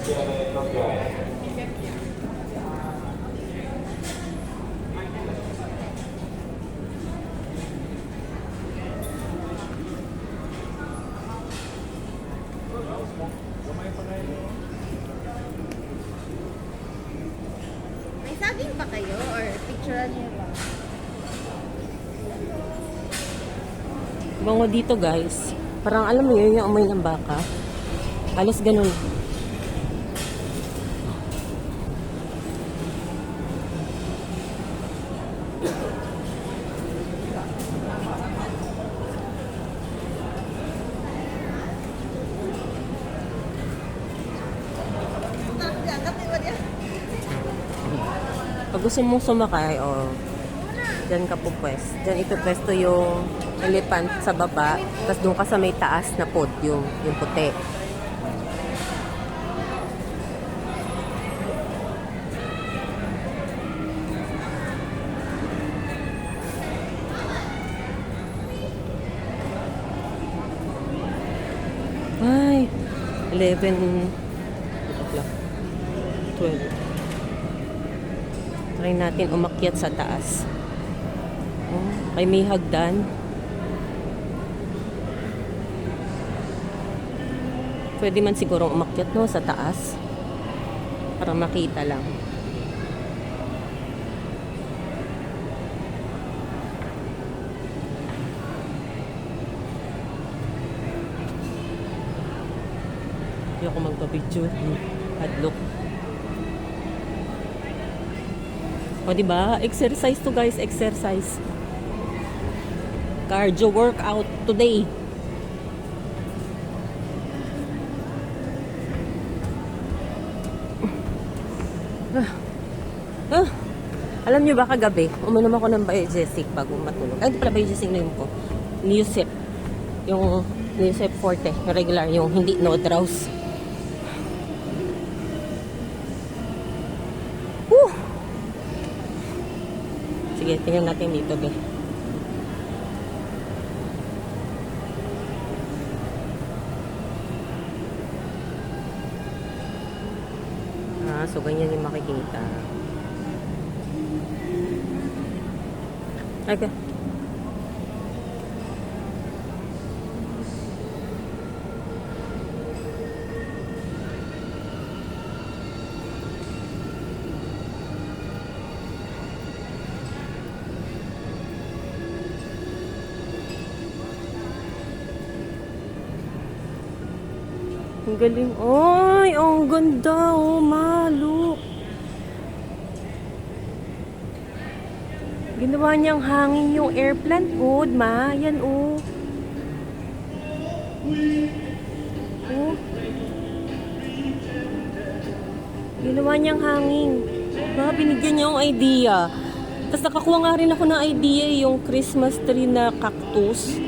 May saging ba kayo or picturean niyo lang? Bango dito guys. Parang alam mo yun yung amoy ng baka. Alas ganun. Pag gusto mong sumakay, dyan ka po pwes. Dyan ito pwesto yung elephant sa baba. Tapos doon ka sa may taas na podium, yung puti. Ay, 11, 12. Try natin umakyat sa taas. Ay may hagdan. Pwede man sigurong umakyat no sa taas. Para makita lang. Hindi ako magpa-picture. Hadlock. O diba? Exercise to guys, exercise. Cardio workout today. Alam niyo ba kagabi, uminom ako ng Biogesic bago matulog. Ay, hindi pala Biogesic na yun ko. Neosip. Yung Neosip Forte. Regular, yung hindi no drowse. Sige, tingnan natin dito, be. So ganyan yung makikita. Okay. Ang galing. Ay, ang ganda. Oh, malo. Ginawa niyang hangin yung air plant food, ma. Yan, oh. Oh. Ginawa niyang hangin. Ba, binigyan niya yung idea. Tapos nakakuha nga rin ako ng idea yung Christmas tree na cactus.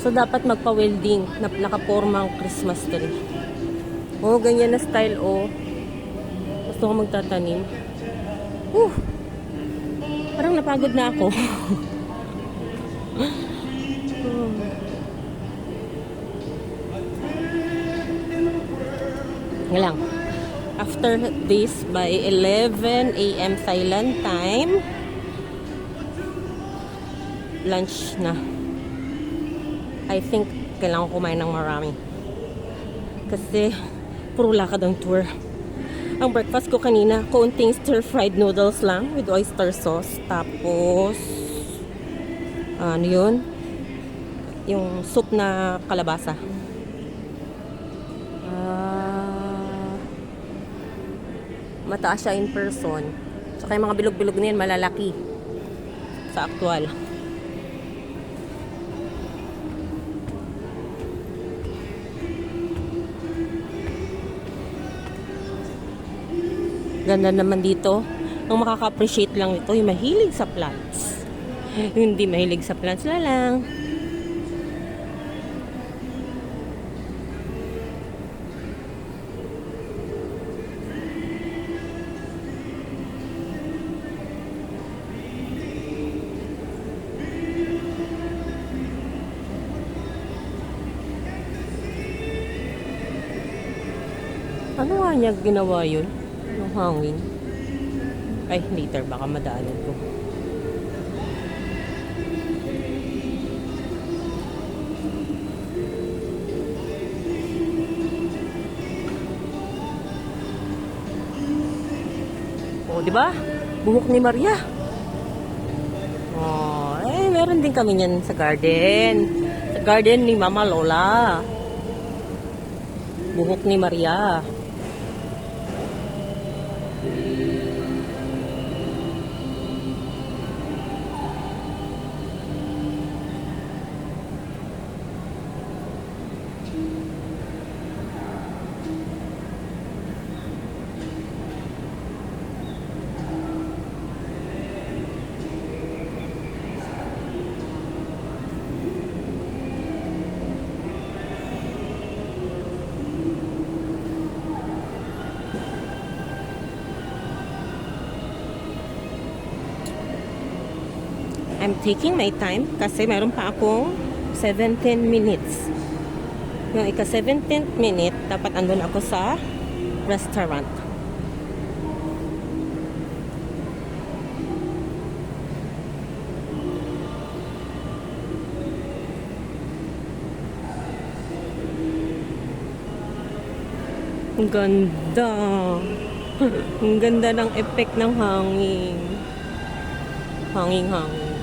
So, dapat magpa-welding na nakapormang Christmas tree. Oh, ganyan na style, oh. Gusto ko magtatanim. Parang napagod na ako. Nga lang. After this, by 11 a.m. Thailand time, lunch na. I think kailangan kumain ng marami. Kasi puro lakad ang tour. Ang breakfast ko kanina, kaunting stir-fried noodles lang with oyster sauce. Tapos, ano yun? Yung soup na kalabasa. Mataas siya in person. Saka yung mga bilog-bilog na yan, malalaki. Sa actual. Ganda naman dito. Ang makaka-appreciate lang ito, yung mahilig sa plants. Yung hindi mahilig sa plants na lang. Ano nga niya ginawa yun? Yung hangin. Ay, later. Baka madaanan ko. Oh, di ba? Buhok ni Maria. Oh, meron din kami niyan sa garden. Sa garden ni Mama Lola. Buhok ni Maria. I'm taking my time kasi meron pa akong 17 minutes. Yung ika 17th minute, dapat andun ako sa restaurant. Ang ganda. Ang ganda ng effect ng hangin. Hangin-hangin.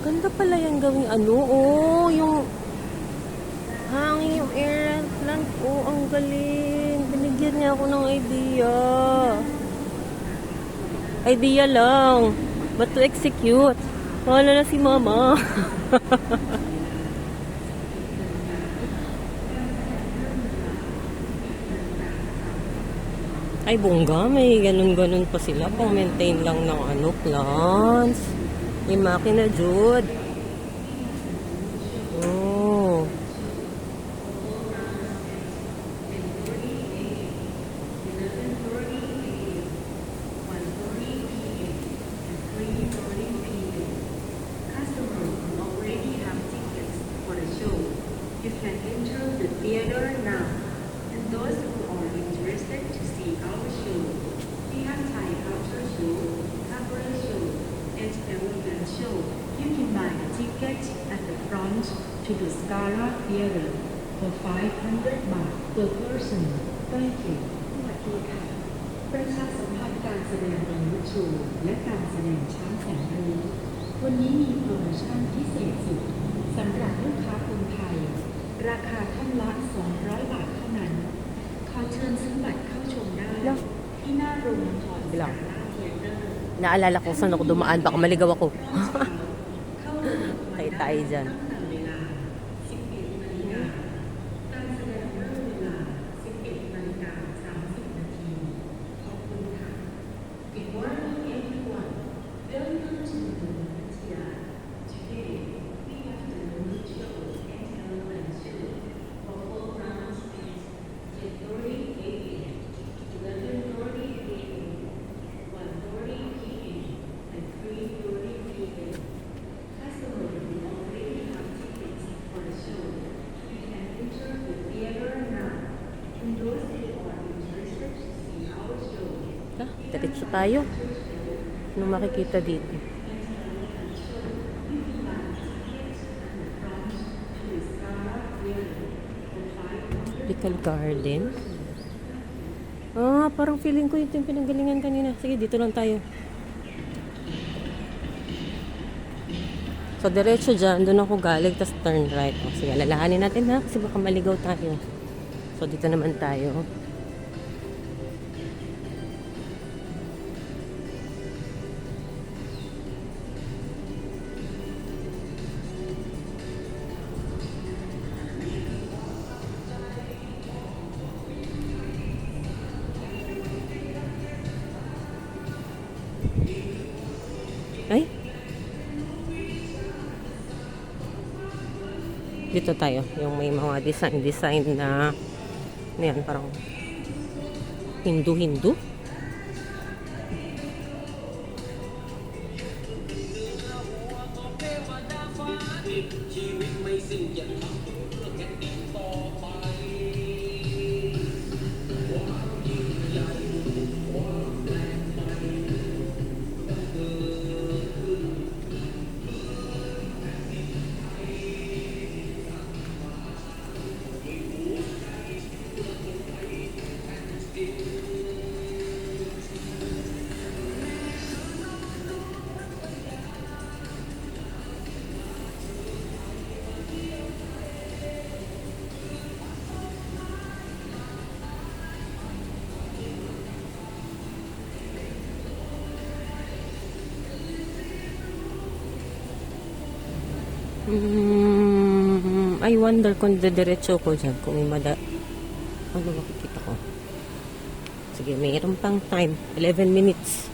Ganda pala yung gawing ano, oh, yung hangin, yung air plant, oh, ang galing. Binigyan niya ako ng idea. Idea lang, but to execute. Wala na si Mama. Ay, bongga, may ganun-ganun pa sila. Pang-maintain lang ng ano, plants. May makina, Jude. Oh. You can enter the theater now. And those who are interested to see our show, we have Thai culture show, cabaret show, and European show. You can buy a ticket at the front to the Scala Theater for 500 baht per person. Thank you. สวัสดีค่ะประชาสัมพันธ์การแสดงระยุโชว์และการแสดงช้างแสนรู้วันนี้มีโปรโมชั่นพิเศษสุดสำหรับลูกค้าคนไทย ราคาท่านละ200 บาทเท่านั้น ขอเชิญซื้อบัตรเข้าชมได้ที่หน้าโรงละคร Bilang. สาราเธียเตอร์ Naalala ko saan ako dumaan. Baka maligaw ako. เข้าโรงละคร Tayo dyan. ตั้งแต่เวลา 11 นาฬิกาการแสดงเริ่มเวลา 11 นาฬิกา 30 นาที ขอบคุณค่ะ Good morning everyone. Welcome to the Theater. Today we have the new show and element show for 4 rounds at 10:30 a.m., 11:30 a.m., 1:30 p.m., and 3:30 p.m. Customers who already have tickets for the show, you can enter the theater now. And those who are interested to see our show, Diretso tayo. Anong makikita dito? Tropical Garden. Ah, parang feeling ko ito yung pinanggalingan kanina. Sige, dito lang tayo. So, diretso dyan. Doon ako galing, tapos turn right. O, sige, lalahanin natin ha, kasi baka maligaw tayo. So, dito naman tayo. Ay? Dito tayo. Yung may mga design na ano yan, parang Hindu-Hindu. I wonder kung diretso ko dyan. Kung may ano makikita ko. Sige, mayroon pang time. 11 minutes.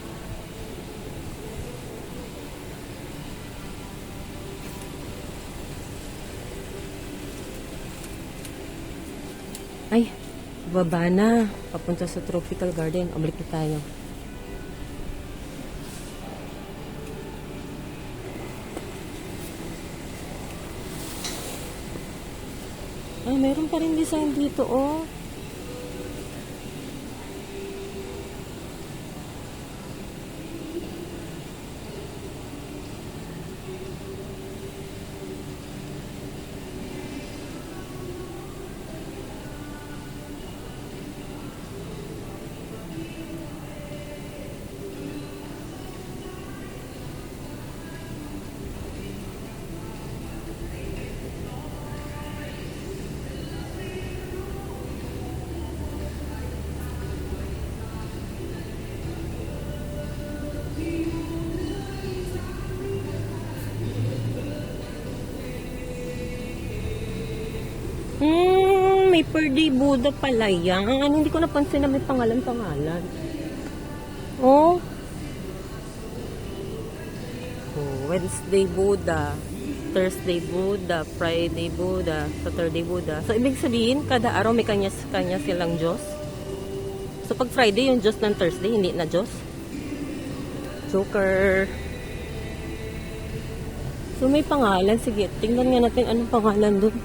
Ay, baba na. Papunta sa Tropical Garden. Balik na tayo. Ay, meron pa rin design dito, oh. May per day Buddha pala yan. Hindi ko napansin na may pangalan. Oh. Wednesday Buddha, Thursday Buddha, Friday Buddha, Saturday Buddha. So, ibig sabihin, kada araw may kanya silang Diyos. So, pag Friday, yung Diyos ng Thursday, hindi na Diyos. Joker. So, may pangalan. Sige, tingnan nga natin anong pangalan doon.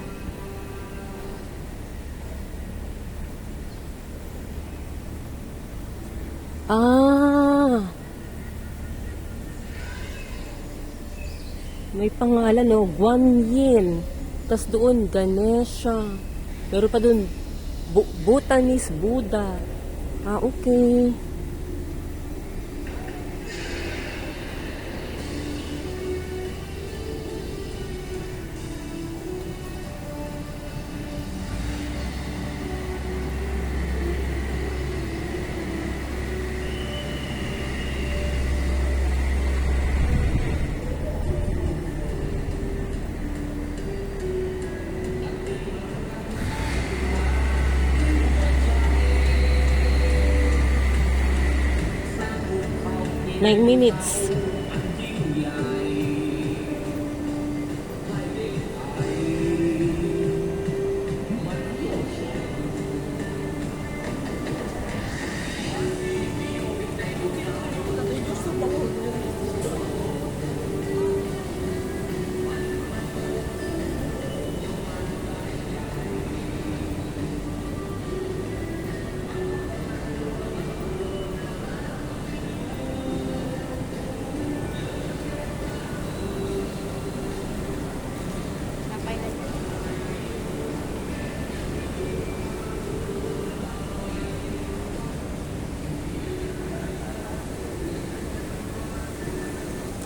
May pangalan, no? Guanyin. Tapos doon, Ganesha. Meron pa doon, Bhutanese Buddha. Okay. Nine minutes.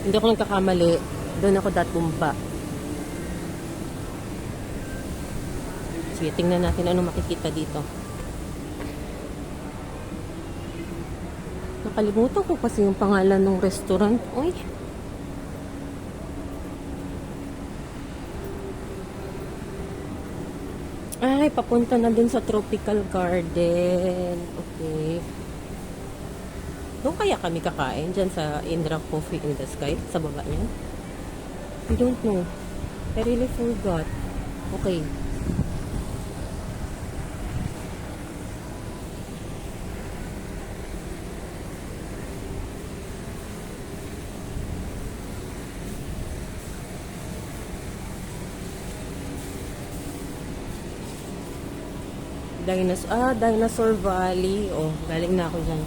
Hindi ako nagkakamali. Doon ako dati bumaba. Sige, tingnan natin ano makikita dito. Nakalimutan ko kasi yung pangalan ng restaurant. Uy. Ay, papunta na dun sa Tropical Garden. Okay. Doon kaya kami kakain dyan sa Indra Coffee in the Sky? Sa baba niya? I don't know. I really forgot. Okay. Dinosaur Valley. Oh, galing na ako dyan.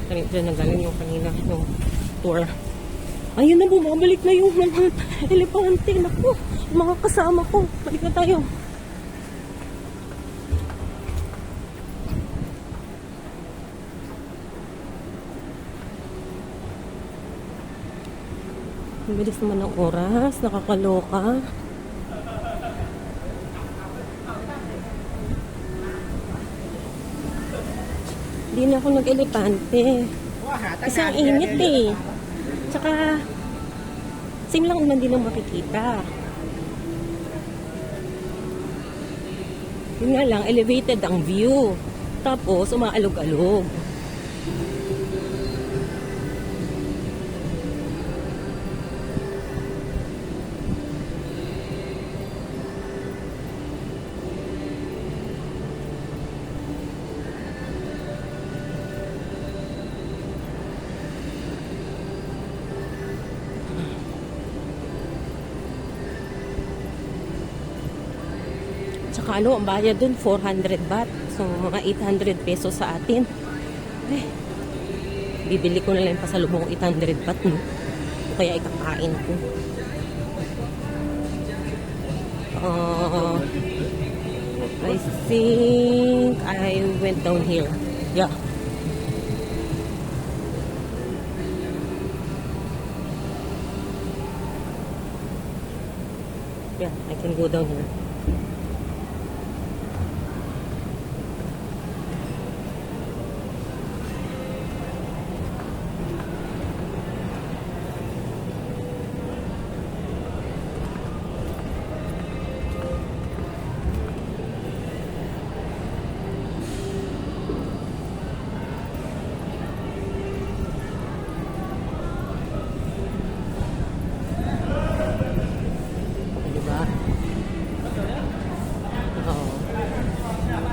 Dyan na galing yung kanina yung tour. Ayun na, bumabalik na yung mga elepante. Naku, mga kasama ko. Balik na tayo. Ang bilis naman ng oras. Nakakaloka. Hindi na ako nag-elepante. Kasi ang init eh. Tsaka, same lang naman din ang makikita. Yun nga lang, elevated ang view. Tapos, umaalog-alog. Tsaka ano, ang bayad dun, 400 baht. So, mga 800 pesos sa atin. Eh, bibili ko na lang yung pasalubong 800 baht, no? O kaya ikakain ko. I think I went down here. Yeah. Yeah, I can go down here.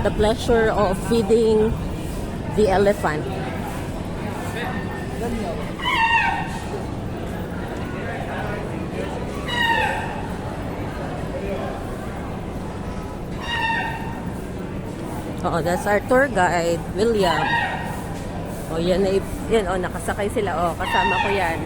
The pleasure of feeding the elephant. Oh, that's our tour guide, William. Oh, yan, nakasakay sila. Oh, kasama ko yan.